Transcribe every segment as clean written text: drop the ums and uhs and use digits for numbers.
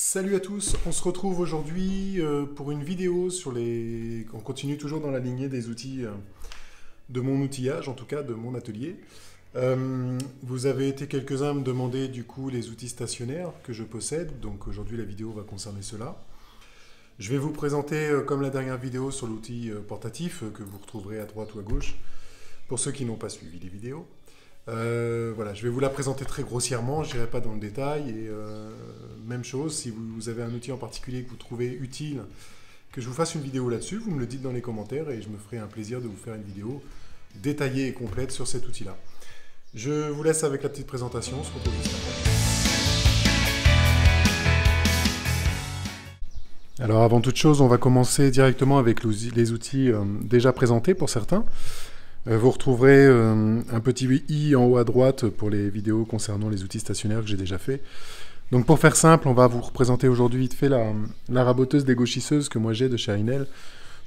Salut à tous, on se retrouve aujourd'hui pour une vidéo sur les... On continue toujours dans la lignée des outils de mon outillage, en tout cas de mon atelier. Vous avez été quelques-uns à me demander du coup les outils stationnaires que je possède, donc aujourd'hui la vidéo va concerner cela. Je vais vous présenter, comme la dernière vidéo, sur l'outil portatif que vous retrouverez à droite ou à gauche, pour ceux qui n'ont pas suivi les vidéos. Voilà, je vais vous la présenter très grossièrement, je n'irai pas dans le détail. Et même chose, si vous avez un outil en particulier que vous trouvez utile, que je vous fasse une vidéo là-dessus, vous me le dites dans les commentaires et je me ferai un plaisir de vous faire une vidéo détaillée et complète sur cet outil-là. Je vous laisse avec la petite présentation, on se retrouve juste après. Alors avant toute chose, on va commencer directement avec les outils déjà présentés pour certains. Vous retrouverez un petit i en haut à droite pour les vidéos concernant les outils stationnaires que j'ai déjà fait. Donc pour faire simple, on va vous représenter aujourd'hui vite fait la raboteuse dégauchisseuse que moi j'ai de chez Ainel.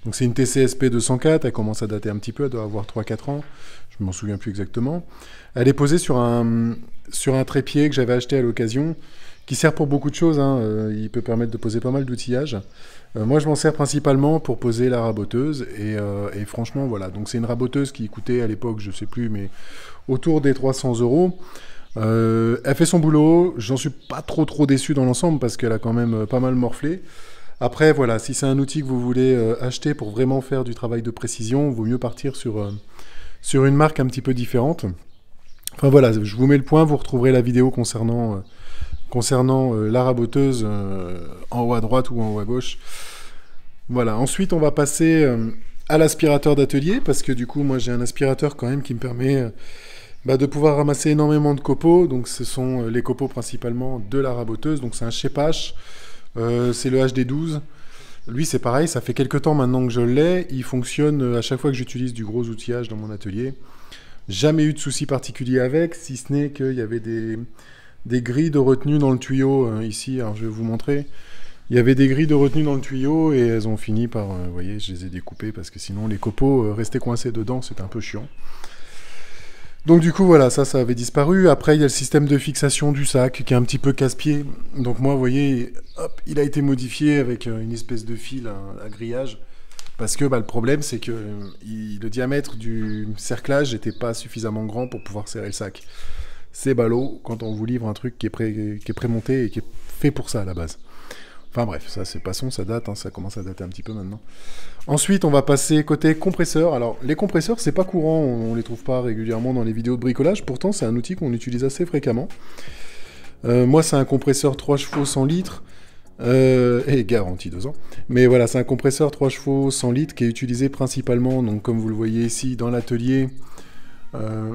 Donc c'est une TCSP 204, elle commence à dater un petit peu, elle doit avoir 3-4 ans, je m'en souviens plus exactement. Elle est posée sur un trépied que j'avais acheté à l'occasion, qui sert pour beaucoup de choses, hein. Il peut permettre de poser pas mal d'outillage. Moi, je m'en sers principalement pour poser la raboteuse, et franchement, voilà. Donc, c'est une raboteuse qui coûtait à l'époque, je sais plus, mais autour des 300 €. Elle fait son boulot, j'en suis pas trop déçu dans l'ensemble, parce qu'elle a quand même pas mal morflé. Après, voilà, si c'est un outil que vous voulez acheter pour vraiment faire du travail de précision, il vaut mieux partir sur une marque un petit peu différente. Enfin voilà, je vous mets le point, vous retrouverez la vidéo concernant la raboteuse en haut à droite ou en haut à gauche. Voilà, ensuite on va passer à l'aspirateur d'atelier, parce que du coup moi j'ai un aspirateur quand même qui me permet de pouvoir ramasser énormément de copeaux. Donc ce sont les copeaux principalement de la raboteuse, donc c'est un Shepash, c'est le HD12. Lui c'est pareil, ça fait quelques temps maintenant que je l'ai, il fonctionne à chaque fois que j'utilise du gros outillage dans mon atelier. Jamais eu de souci particulier avec, si ce n'est qu'il y avait des grilles de retenue dans le tuyau, ici, alors je vais vous montrer. Il y avait des grilles de retenue dans le tuyau et elles ont fini par, vous voyez, je les ai découpées parce que sinon les copeaux restaient coincés dedans, c'était un peu chiant. Donc du coup, voilà, ça avait disparu. Après, il y a le système de fixation du sac qui est un petit peu casse-pied. Donc moi, vous voyez, hop, il a été modifié avec une espèce de fil à grillage. Parce que le problème, c'est que le diamètre du cerclage n'était pas suffisamment grand pour pouvoir serrer le sac. C'est ballot quand on vous livre un truc qui est prémonté et qui est fait pour ça à la base. Enfin bref, ça c'est passons, ça date, hein, ça commence à dater un petit peu maintenant. Ensuite, on va passer côté compresseur. Alors, les compresseurs, c'est pas courant, on les trouve pas régulièrement dans les vidéos de bricolage, pourtant c'est un outil qu'on utilise assez fréquemment. Moi, c'est un compresseur 3 chevaux 100 litres, et garantie 2 ans. Mais voilà, c'est un compresseur 3 chevaux 100 litres qui est utilisé principalement, donc comme vous le voyez ici, dans l'atelier,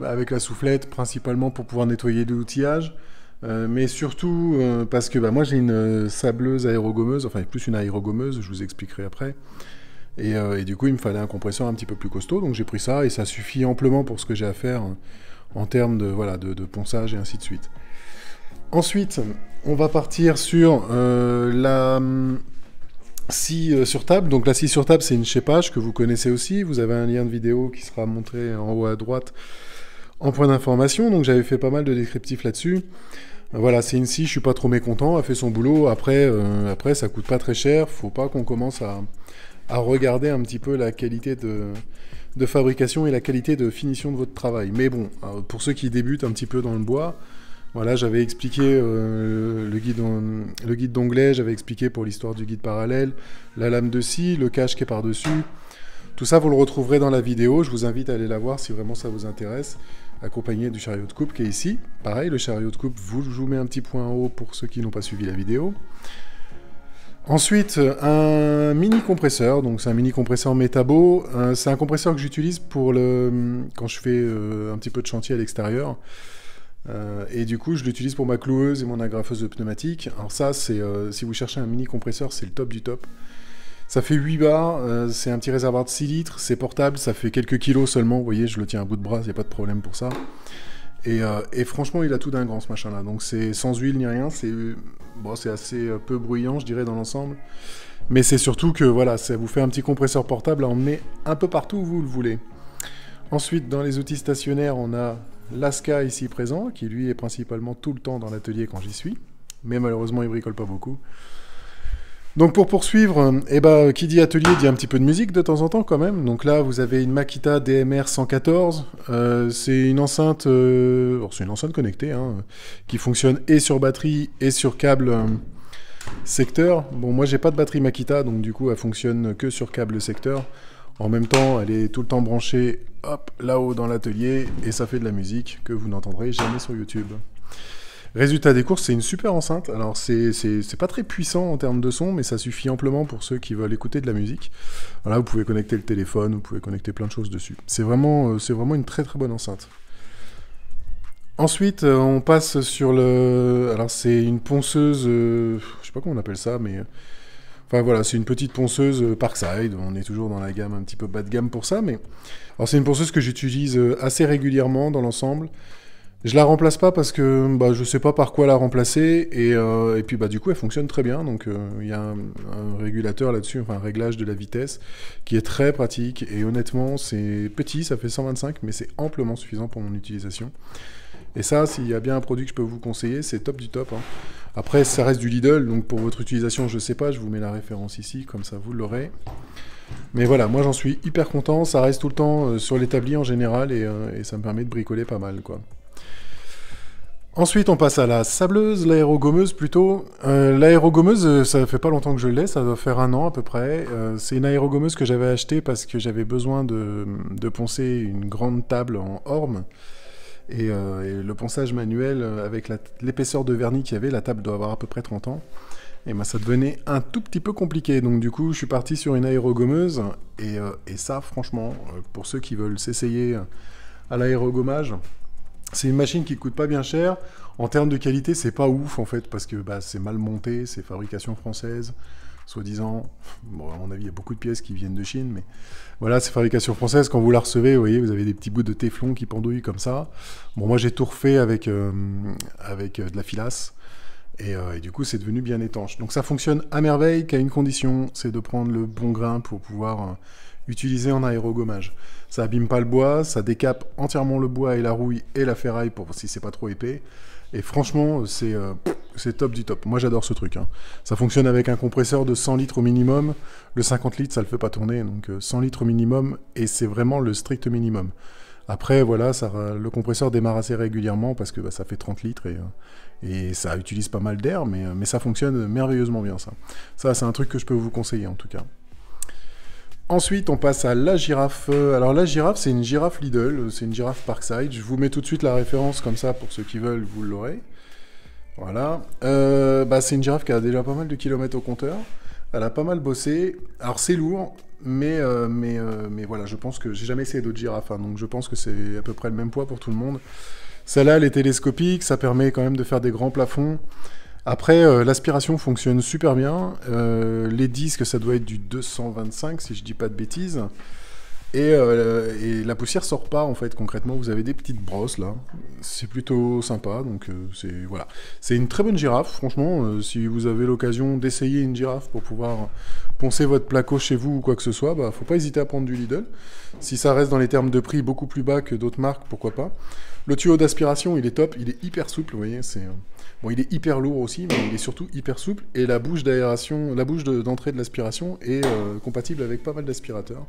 avec la soufflette, principalement pour pouvoir nettoyer l'outillage. Mais surtout parce que moi j'ai une sableuse aérogommeuse, enfin plus une aérogommeuse, je vous expliquerai après. Et du coup il me fallait un compresseur un petit peu plus costaud, donc j'ai pris ça et ça suffit amplement pour ce que j'ai à faire en termes de ponçage et ainsi de suite. Ensuite, on va partir sur la scie sur table. Donc la scie sur table, c'est une Shepash que vous connaissez aussi. Vous avez un lien de vidéo qui sera montré en haut à droite en point d'information. Donc j'avais fait pas mal de descriptifs là-dessus. Voilà, c'est une scie, je suis pas trop mécontent. Elle fait son boulot. Après, ça coûte pas très cher. Faut pas qu'on commence à regarder un petit peu la qualité de fabrication et la qualité de finition de votre travail. Mais bon, pour ceux qui débutent un petit peu dans le bois, voilà, j'avais expliqué le guide d'onglet, j'avais expliqué pour l'histoire du guide parallèle, la lame de scie, le cache qui est par-dessus. Tout ça, vous le retrouverez dans la vidéo. Je vous invite à aller la voir si vraiment ça vous intéresse, accompagné du chariot de coupe qui est ici. Pareil, le chariot de coupe, je vous mets un petit point en haut pour ceux qui n'ont pas suivi la vidéo. Ensuite, un mini compresseur, donc c'est un mini compresseur Metabo. C'est un compresseur que j'utilise quand je fais un petit peu de chantier à l'extérieur. Et du coup, je l'utilise pour ma cloueuse et mon agrafeuse de pneumatique. Alors ça, si vous cherchez un mini compresseur, c'est le top du top. Ça fait 8 bars, c'est un petit réservoir de 6 litres, c'est portable, ça fait quelques kilos seulement. Vous voyez, je le tiens à bout de bras, il n'y a pas de problème pour ça. Et franchement, il a tout d'un grand, ce machin-là. Donc c'est sans huile ni rien, c'est assez peu bruyant, je dirais, dans l'ensemble. Mais c'est surtout que, voilà, ça vous fait un petit compresseur portable à emmener un peu partout où vous le voulez. Ensuite, dans les outils stationnaires, on a l'Aska ici présent, qui lui est principalement tout le temps dans l'atelier quand j'y suis. mais malheureusement il bricole pas beaucoup. Donc pour poursuivre, qui dit atelier dit un petit peu de musique de temps en temps quand même. Donc là vous avez une Makita DMR 114, c'est une enceinte, c'est une enceinte connectée, hein, qui fonctionne et sur batterie et sur câble secteur. Bon, moi j'ai pas de batterie Makita, donc du coup elle fonctionne que sur câble secteur. En même temps elle est tout le temps branchée, hop, là-haut dans l'atelier, et ça fait de la musique que vous n'entendrez jamais sur YouTube. Résultat des courses, c'est une super enceinte. Alors c'est pas très puissant en termes de son, mais ça suffit amplement pour ceux qui veulent écouter de la musique. Voilà, vous pouvez connecter le téléphone, vous pouvez connecter plein de choses dessus. C'est vraiment une très très bonne enceinte. Ensuite, on passe sur le... Alors c'est une ponceuse, je sais pas comment on appelle ça, mais... Enfin voilà, c'est une petite ponceuse Parkside, on est toujours dans la gamme un petit peu bas de gamme pour ça, mais... Alors c'est une ponceuse que j'utilise assez régulièrement dans l'ensemble. Je la remplace pas parce que je sais pas par quoi la remplacer, et puis du coup elle fonctionne très bien, donc il y a un régulateur là-dessus, enfin un réglage de la vitesse qui est très pratique, et honnêtement c'est petit, ça fait 125, mais c'est amplement suffisant pour mon utilisation. Et ça, s'il y a bien un produit que je peux vous conseiller, c'est top du top, hein. Après ça reste du Lidl, donc pour votre utilisation je sais pas, je vous mets la référence ici, comme ça vous l'aurez. Mais voilà, moi j'en suis hyper content, ça reste tout le temps sur l'établi en général, et ça me permet de bricoler pas mal, quoi. Ensuite, on passe à la sableuse, l'aérogommeuse plutôt. L'aérogommeuse, ça fait pas longtemps que je l'ai, ça doit faire 1 an à peu près. C'est une aérogommeuse que j'avais achetée parce que j'avais besoin de poncer une grande table en orme. Et le ponçage manuel, avec l'épaisseur de vernis qu'il y avait, la table doit avoir à peu près 30 ans. Et ça devenait un tout petit peu compliqué. Donc du coup, je suis parti sur une aérogommeuse. Et ça, franchement, pour ceux qui veulent s'essayer à l'aérogommage, c'est une machine qui coûte pas bien cher. En termes de qualité, c'est pas ouf en fait, parce que c'est mal monté, c'est fabrication française, soi-disant. Bon, à mon avis, il y a beaucoup de pièces qui viennent de Chine, mais voilà, c'est fabrication française. Quand vous la recevez, vous voyez, vous avez des petits bouts de téflon qui pendouillent comme ça. Bon, moi j'ai tout refait avec de la filasse, et du coup, c'est devenu bien étanche. Donc ça fonctionne à merveille, qu'à une condition, c'est de prendre le bon grain pour pouvoir utiliser en aérogommage. Ça abîme pas le bois, ça décape entièrement le bois et la rouille et la ferraille pour si c'est pas trop épais. Et franchement, c'est top du top. Moi, j'adore ce truc, hein. Ça fonctionne avec un compresseur de 100 litres au minimum. Le 50 litres, ça le fait pas tourner, donc 100 litres au minimum, et c'est vraiment le strict minimum. Après, voilà, le compresseur démarre assez régulièrement parce que ça fait 30 litres et ça utilise pas mal d'air, mais ça fonctionne merveilleusement bien, ça. Ça, c'est un truc que je peux vous conseiller, en tout cas. Ensuite, on passe à la girafe. Alors la girafe, c'est une girafe Lidl, c'est une girafe Parkside. Je vous mets tout de suite la référence, comme ça, pour ceux qui veulent, vous l'aurez. Voilà. C'est une girafe qui a déjà pas mal de kilomètres au compteur. Elle a pas mal bossé. Alors c'est lourd, mais voilà, je pense que j'ai jamais essayé d'autres girafes, hein, donc je pense que c'est à peu près le même poids pour tout le monde. Celle-là, elle est télescopique, ça permet quand même de faire des grands plafonds. Après, l'aspiration fonctionne super bien. Les disques, ça doit être du 225, si je dis pas de bêtises. Et la poussière sort pas, en fait, concrètement. Vous avez des petites brosses, là. C'est plutôt sympa, donc voilà. C'est une très bonne girafe, franchement. Si vous avez l'occasion d'essayer une girafe pour pouvoir poncer votre placo chez vous ou quoi que ce soit, faut pas hésiter à prendre du Lidl. Si ça reste dans les termes de prix beaucoup plus bas que d'autres marques, pourquoi pas. Le tuyau d'aspiration, il est top, il est hyper souple, vous voyez, bon, il est hyper lourd aussi, mais il est surtout hyper souple, et la bouche d'aération, la bouche d'entrée de l'aspiration est compatible avec pas mal d'aspirateurs.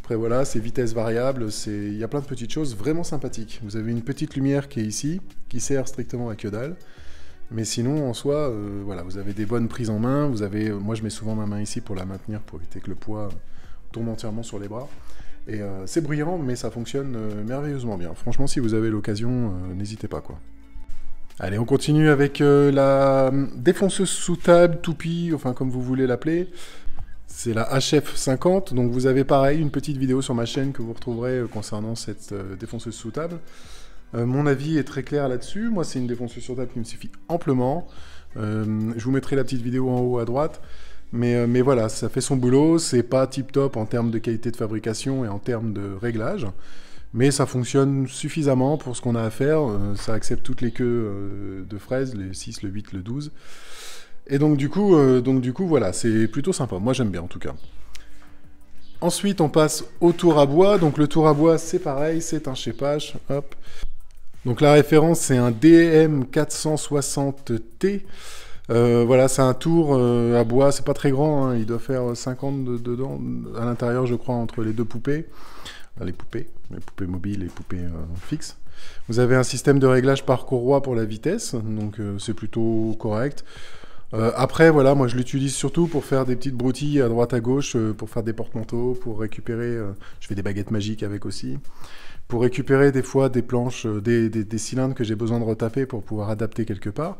Après voilà, c'est vitesse variable, il y a plein de petites choses vraiment sympathiques. Vous avez une petite lumière qui est ici, qui sert strictement à que dalle, mais sinon, en soi, voilà, vous avez des bonnes prises en main, moi je mets souvent ma main ici pour la maintenir, pour éviter que le poids tombe entièrement sur les bras. Et c'est bruyant, mais ça fonctionne merveilleusement bien. Franchement, si vous avez l'occasion, n'hésitez pas, quoi. Allez, on continue avec la défonceuse sous table, toupie, enfin comme vous voulez l'appeler. C'est la HF50, donc vous avez pareil, une petite vidéo sur ma chaîne que vous retrouverez concernant cette défonceuse sous table. Mon avis est très clair là-dessus. Moi, c'est une défonceuse sur table qui me suffit amplement. Je vous mettrai la petite vidéo en haut à droite. Mais voilà, ça fait son boulot, c'est pas tip-top en termes de qualité de fabrication et en termes de réglage, mais ça fonctionne suffisamment pour ce qu'on a à faire, ça accepte toutes les queues de fraises, les 6, le 8, le 12, et donc du coup voilà, c'est plutôt sympa, moi j'aime bien en tout cas. Ensuite on passe au tour à bois, donc le tour à bois c'est pareil, c'est un chépage, hop. Donc la référence, c'est un DM460T. Voilà, c'est un tour à bois, c'est pas très grand, hein, il doit faire 50 dedans, à l'intérieur, je crois, entre les deux poupées. Les poupées mobiles et les poupées fixes. Vous avez un système de réglage par courroie pour la vitesse, donc c'est plutôt correct. Après, voilà, moi je l'utilise surtout pour faire des petites broutilles à droite à gauche, pour faire des porte-manteaux, pour récupérer, je fais des baguettes magiques avec aussi, pour récupérer des fois des planches, des cylindres que j'ai besoin de retaper pour pouvoir adapter quelque part.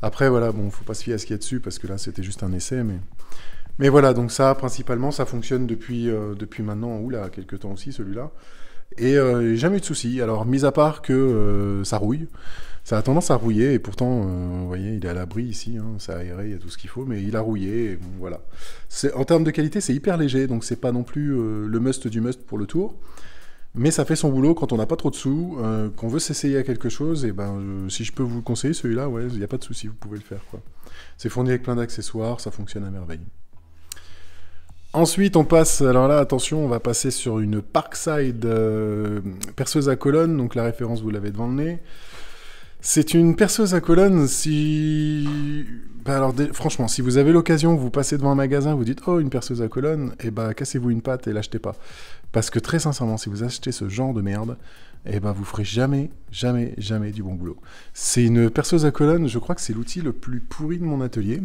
Après, voilà, bon, faut pas se fier à ce qu'il y a dessus, parce que là, c'était juste un essai, mais voilà, donc ça, principalement, ça fonctionne depuis maintenant, oula, quelques temps aussi, celui-là. Et jamais eu de soucis. Alors, mis à part que ça rouille, ça a tendance à rouiller, et pourtant, vous voyez, il est à l'abri ici, hein, c'est aéré, il y a tout ce qu'il faut, mais il a rouillé, et bon, voilà. En termes de qualité, c'est hyper léger, donc c'est pas non plus le must du must pour le tour. Mais ça fait son boulot quand on n'a pas trop de sous, qu'on veut s'essayer à quelque chose, et ben si je peux vous le conseiller, celui-là, ouais, il n'y a pas de souci, vous pouvez le faire, quoi. C'est fourni avec plein d'accessoires, ça fonctionne à merveille. Ensuite, on passe, alors là, attention, on va passer sur une Parkside perceuse à colonne, donc la référence, vous l'avez devant le nez. C'est une perceuse à colonne, si... Bah alors, franchement, si vous avez l'occasion, vous passez devant un magasin, vous dites « Oh, une perceuse à colonne », et bah cassez-vous une patte et l'achetez pas. Parce que très sincèrement, si vous achetez ce genre de merde, et bah vous ferez jamais, jamais, jamais du bon boulot. C'est une perceuse à colonne, je crois que c'est l'outil le plus pourri de mon atelier.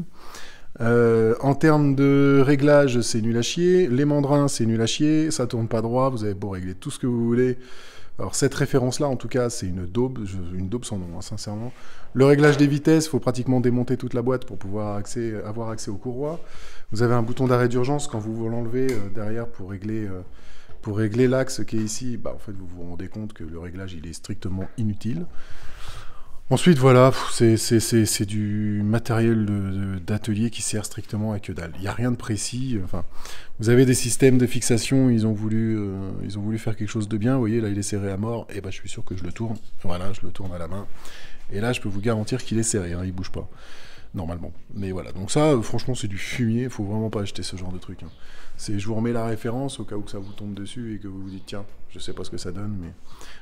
En termes de réglage, c'est nul à chier. Les mandrins, c'est nul à chier. Ça tourne pas droit, vous avez beau régler tout ce que vous voulez. Alors cette référence-là, en tout cas, c'est une daube sans nom, hein, sincèrement. Le réglage des vitesses, il faut pratiquement démonter toute la boîte pour pouvoir avoir accès aux courroies. Vous avez un bouton d'arrêt d'urgence quand vous l'enlevez derrière pour régler l'axe qui est ici. Bah, en fait, vous vous rendez compte que le réglage, il est strictement inutile. Ensuite, voilà, c'est du matériel d'atelier qui sert strictement à que dalle. Il n'y a rien de précis. Enfin, vous avez des systèmes de fixation, ils ont voulu faire quelque chose de bien. Vous voyez, là, il est serré à mort. Et ben, je suis sûr que je le tourne. Voilà, je le tourne à la main. Et là, je peux vous garantir qu'il est serré, hein, il bouge pas. Normalement. Mais voilà, donc ça, franchement, c'est du fumier. Il faut vraiment pas acheter ce genre de truc, hein. Je vous remets la référence au cas où que ça vous tombe dessus et que vous vous dites, tiens, je sais pas ce que ça donne, mais...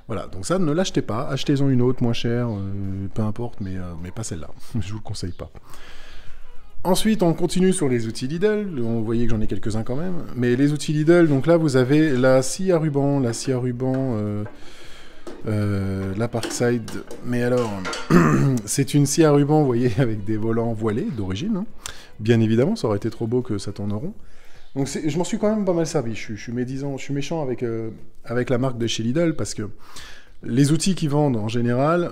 Voilà, donc ça, ne l'achetez pas. Achetez-en une autre, moins chère, peu importe, mais pas celle-là. Je vous le conseille pas. Ensuite, on continue sur les outils Lidl. Vous voyez que j'en ai quelques-uns quand même. Mais les outils Lidl, donc là, vous avez la scie à ruban, la Parkside. Mais alors, c'est une scie à ruban, vous voyez, avec des volants voilés d'origine, hein. Bien évidemment, ça aurait été trop beau que ça tourne rond. Donc je m'en suis quand même pas mal servi. Je suis méchant avec la marque de chez Lidl parce que les outils qu'ils vendent en général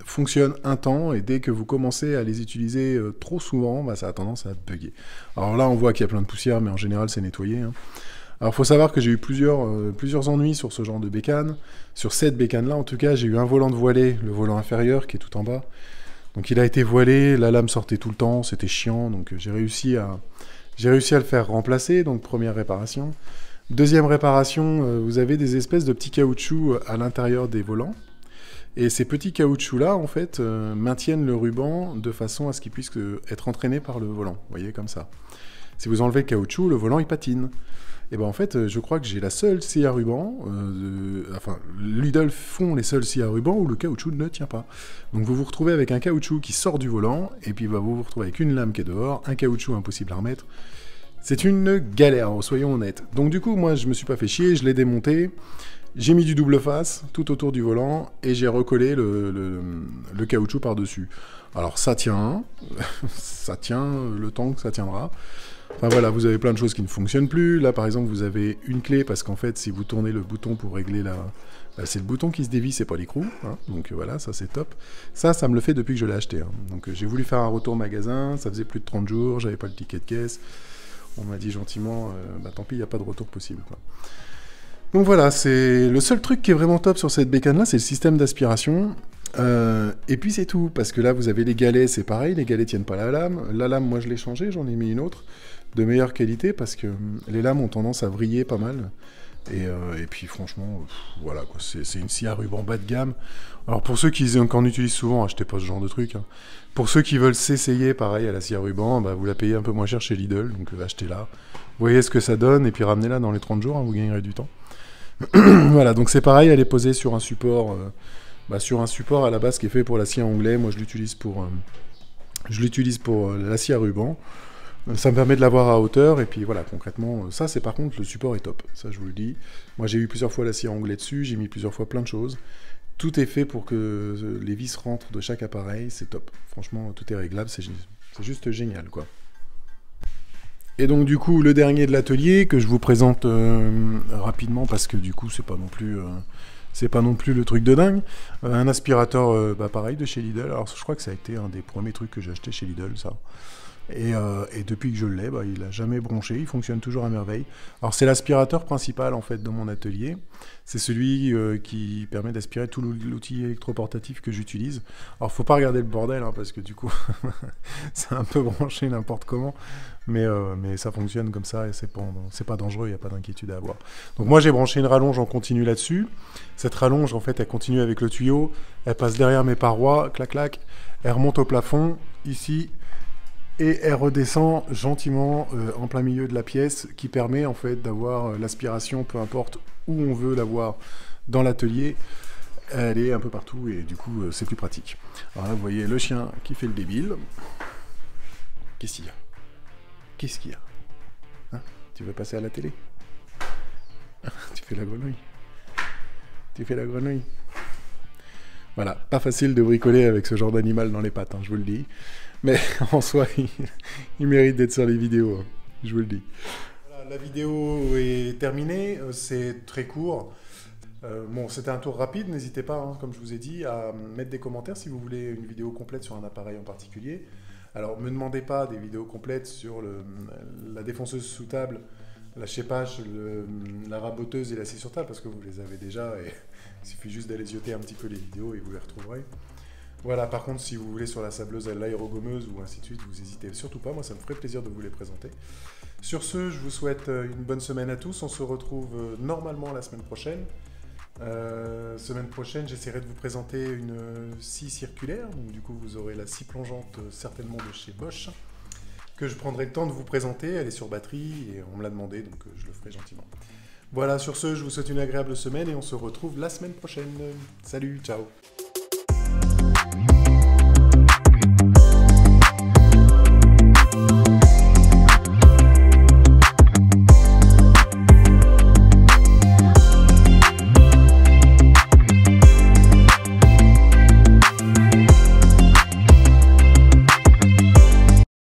fonctionnent un temps et dès que vous commencez à les utiliser trop souvent, bah, ça a tendance à bugger. Alors là, on voit qu'il y a plein de poussière, mais en général, c'est nettoyé, hein. Alors, il faut savoir que j'ai eu plusieurs ennuis sur ce genre de bécane. Sur cette bécane-là, en tout cas, j'ai eu un volant de voilé, le volant inférieur qui est tout en bas. Donc, il a été voilé, la lame sortait tout le temps, c'était chiant. Donc, j'ai réussi à le faire remplacer, donc première réparation. Deuxième réparation, vous avez des espèces de petits caoutchoucs à l'intérieur des volants. Et ces petits caoutchoucs-là, en fait, maintiennent le ruban de façon à ce qu'il puisse être entraîné par le volant. Vous voyez, comme ça. Si vous enlevez le caoutchouc, le volant, il patine. Et ben en fait, je crois que j'ai la seule scie à ruban, Lidl font les seules scies à ruban où le caoutchouc ne tient pas. Donc vous vous retrouvez avec un caoutchouc qui sort du volant, et puis bah, vous vous retrouvez avec une lame qui est dehors, un caoutchouc impossible à remettre. C'est une galère, soyons honnêtes. Donc du coup, moi, je me suis pas fait chier, je l'ai démonté, j'ai mis du double face tout autour du volant, et j'ai recollé le caoutchouc par-dessus. Alors ça tient, ça tient le temps que ça tiendra. Enfin voilà, vous avez plein de choses qui ne fonctionnent plus. Là, par exemple, vous avez une clé, parce qu'en fait, si vous tournez le bouton pour régler c'est le bouton qui se dévisse, c'est pas l'écrou, hein. Donc voilà, ça c'est top. Ça me le fait depuis que je l'ai acheté, hein. Donc j'ai voulu faire un retour magasin, ça faisait plus de 30 jours, j'avais pas le ticket de caisse. On m'a dit gentiment, bah tant pis, il n'y a pas de retour possible, quoi. Donc voilà, c'est le seul truc qui est vraiment top sur cette bécane-là, c'est le système d'aspiration. Et puis c'est tout, parce que là, vous avez les galets, c'est pareil, les galets tiennent pas la lame. La lame, moi je l'ai changée, j'en ai mis une autre de meilleure qualité, parce que les lames ont tendance à vriller pas mal. Et puis franchement, voilà, quoi, c'est une scie à ruban bas de gamme. Alors pour ceux qui en utilisent souvent, achetez pas ce genre de truc, hein. Pour ceux qui veulent s'essayer, pareil, à la scie à ruban, bah, vous la payez un peu moins cher chez Lidl, donc achetez-la. Voyez ce que ça donne, et puis ramenez-la dans les 30 jours, hein, vous gagnerez du temps. Voilà, donc c'est pareil, elle est posée sur un support sur un support à la base qui est fait pour l'acier anglais. Moi, je l'utilise pour l'acier à ruban. Ça me permet de l'avoir à hauteur, et puis voilà, concrètement, ça c'est par contre, le support est top, ça je vous le dis. Moi j'ai eu plusieurs fois l'acier anglais dessus, j'ai mis plusieurs fois plein de choses. Tout est fait pour que les vis rentrent de chaque appareil, c'est top. Franchement, tout est réglable, c'est juste génial, quoi. Et donc du coup, le dernier de l'atelier, que je vous présente rapidement, parce que du coup, c'est pas non plus le truc de dingue. Un aspirateur, pareil, de chez Lidl. Alors je crois que ça a été un des premiers trucs que j'ai acheté chez Lidl, ça. Et depuis que je l'ai, il n'a jamais bronché, il fonctionne toujours à merveille. Alors c'est l'aspirateur principal en fait de mon atelier. C'est celui qui permet d'aspirer tout l'outil électroportatif que j'utilise. Alors faut pas regarder le bordel, hein, parce que du coup c'est un peu branché n'importe comment, mais ça fonctionne comme ça et c'est pas dangereux, il n'y a pas d'inquiétude à avoir. Donc moi j'ai branché une rallonge en continu là-dessus. Cette rallonge en fait elle continue avec le tuyau, elle passe derrière mes parois, clac clac, elle remonte au plafond ici. Et elle redescend gentiment en plein milieu de la pièce, qui permet en fait d'avoir l'aspiration, peu importe où on veut l'avoir dans l'atelier. Elle est un peu partout et du coup c'est plus pratique. Alors là vous voyez le chien qui fait le débile. Qu'est-ce qu'il y a? Qu'est-ce qu'il y a, hein? Tu veux passer à la télé? Tu fais la grenouille. Tu fais la grenouille. Voilà, pas facile de bricoler avec ce genre d'animal dans les pattes, hein, je vous le dis. Mais en soi, il mérite d'être sur les vidéos, hein, je vous le dis. Voilà, la vidéo est terminée, c'est très court. Bon, c'était un tour rapide, n'hésitez pas, hein, comme je vous ai dit, à mettre des commentaires si vous voulez une vidéo complète sur un appareil en particulier. Alors, ne me demandez pas des vidéos complètes sur la défonceuse sous table, la chépage, la raboteuse et la scie sur table, parce que vous les avez déjà, et il suffit juste d'aller zioter un petit peu les vidéos et vous les retrouverez. Voilà, par contre, si vous voulez sur la sableuse, l'aérogommeuse ou ainsi de suite, vous n'hésitez surtout pas, moi ça me ferait plaisir de vous les présenter. Sur ce, je vous souhaite une bonne semaine à tous, on se retrouve normalement la semaine prochaine. Semaine prochaine, j'essaierai de vous présenter une scie circulaire, donc du coup vous aurez la scie plongeante certainement de chez Bosch, que je prendrai le temps de vous présenter, elle est sur batterie et on me l'a demandé, donc je le ferai gentiment. Voilà, sur ce, je vous souhaite une agréable semaine et on se retrouve la semaine prochaine. Salut, ciao!